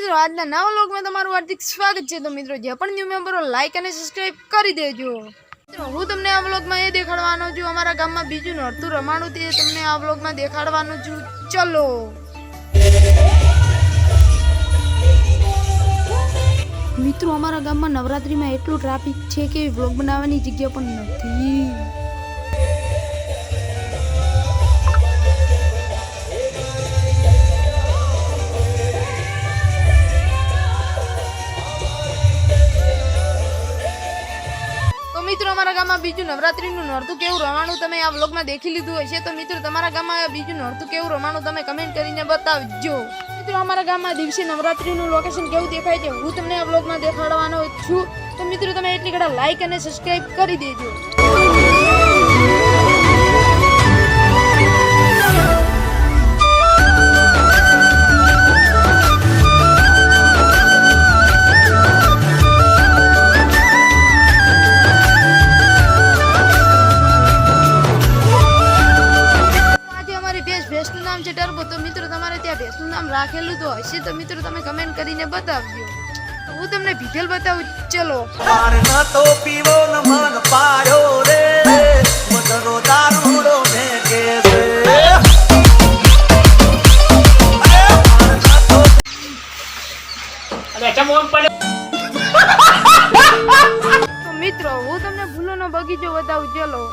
મિત્રો આજના નવા વ્લોગમાં તમારું હાર્દિક સ્વાગત છે। તો મિત્રો જે પણ ન્યૂ મેમ્બરો લાઈક અને સબસ્ક્રાઇબ કરી દેજો। મિત્રો હું તમને આ વ્લોગમાં એ દેખાડવાનો છું અમારા ગામમાં બીજું નોરતું રમાણું તે તમને આ વ્લોગમાં દેખાડવાનું છું। ચલો મિત્રો અમારા ગામમાં નવરાત્રીમાં એટલું ટ્રાફિક છે કે વ્લોગ બનાવવાની જગ્યા પણ નથી। મિત્રો અમારા ગામમાં બીજું નવરાત્રીનું નોરતું કેવું રમાણું તમે આ વ્લોગમાં દેખી લીધું હશે। તો મિત્રો તમારા ગામમાં બીજું નોરતું કેવું રમાણું તમે કમેન્ટ કરીને બતાવજો। મિત્રો અમારા ગામમાં દિવસે નવરાત્રીનું લોકેશન કેવું દેખાય છે હું તમને આ વ્લોગમાં દેખાડવાનો છું। તો મિત્રો તમે એટલી ઘણા લાઈક અને સબસ્ક્રાઇબ કરી દેજો। ભેંસનું નામ છે ટર્બો। તો મિત્રો તમારે ત્યાં ભેંસનું નામ રાખેલું તો હશે તો મિત્રો તમે કમેન્ટ કરીને બતાવજો। હું તમને ડિટેલ બતાવું। ચલો તો પીવો ન મન પાડ્યો રે મદરો દારૂડો ને કે તો મિત્રો હું તમને ફૂલોનો બગીચો બતાવું। ચલો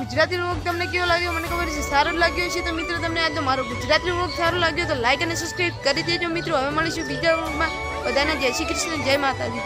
ગુજરાતી વ્લોગ તમને કેવો લાગ્યો મને ખબર છે સારો લાગ્યો છે। તો મિત્રો તમને આજનો મારો ગુજરાતી વ્લોગ સારો લાગ્યો તો લાઈક અને સબસ્ક્રાઇબ કરી દેજો। મિત્રો હવે મળીશું બીજા વ્લોગમાં। બધાને જય શ્રી કૃષ્ણ, જય માતાજી।